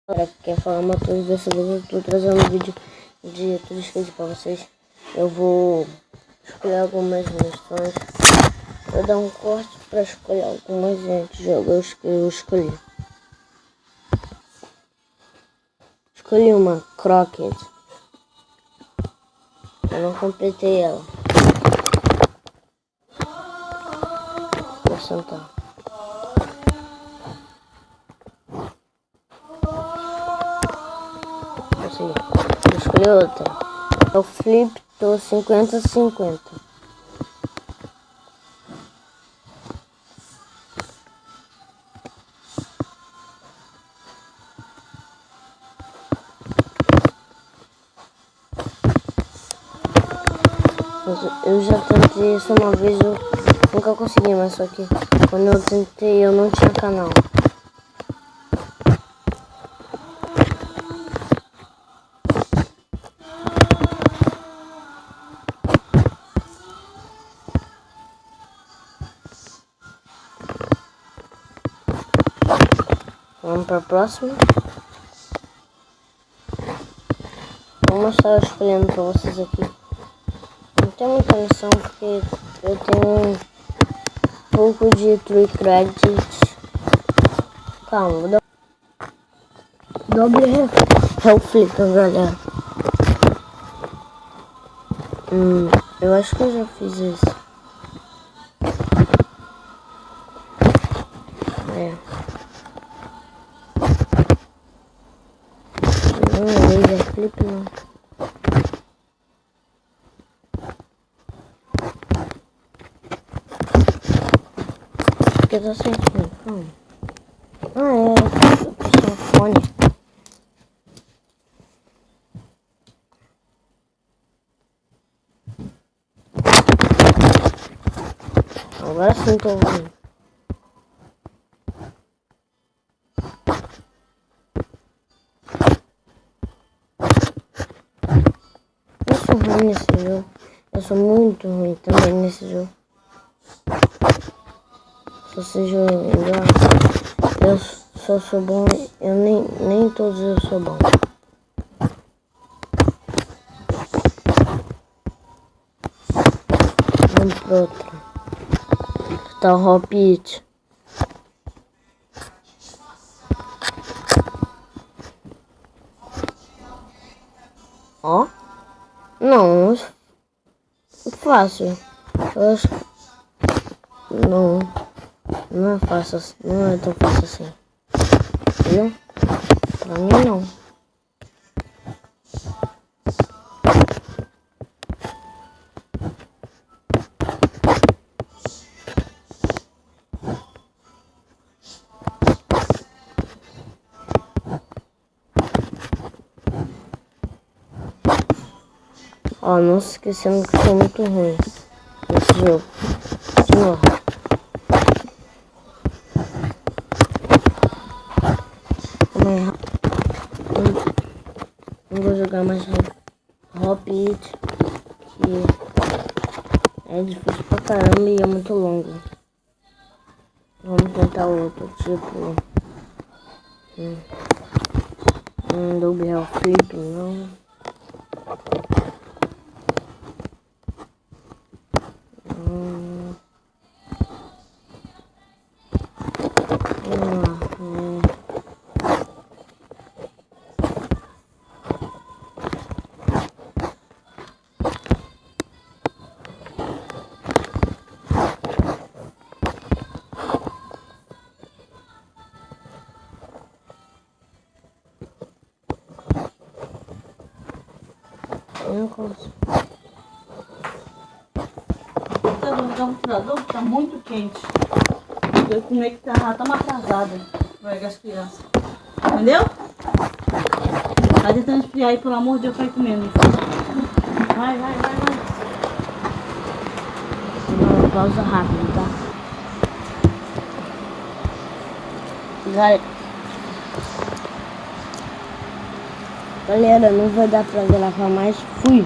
Galera, quem fala Matheus, dessa vez eu tô trazendo um vídeo de tudo skate pra vocês. Eu vou escolher algumas versões. Vou dar um corte pra escolher algumas jogos que eu escolhi. Escolhi uma Crockett. Eu não completei ela. Vou sentar. Vou escolher outra. É o Flip Toe 50-50. Eu já tentei isso uma vez, eu nunca consegui, mas só que quando eu tentei eu não tinha canal. Vamos para a próxima. Vou mostrar eu escolhendo para vocês aqui. Não tem muita noção porque eu tenho um pouco de True Credit. Calma, vou dar doble Hell Flip, galera. Eu acho que eu já fiz isso. Não é laser flip, não. Porque tá certinho, calma. É o fone. Agora sim tô ouvindo. Eu sou ruim nesse jogo. Eu sou muito ruim também nesse jogo. Se você joga melhor, eu só sou bom. Eu nem todos eu sou bom. Vamos pro outro. Tá o Hobbit. Ó. Não. Fácil. Eu acho. Não. Não é fácil. Não é tão fácil assim. Viu? Pra mim não. Ó, não se esquecendo que eu sou muito ruim nesse jogo. De novo. Não vou jogar mais Hobbit, que é difícil pra caramba e é muito longo. Vamos tentar outro, tipo Double Hell Flip, não. Eu não consigo. O computador tá muito quente. Eu conectar, tá atrasada. Vai as crianças. Entendeu? Tá tentando esfriar aí, pelo amor de Deus, vai comendo. Vai. Uma pausa rápida, tá? Galera, não vai dar pra gravar mais. Fui!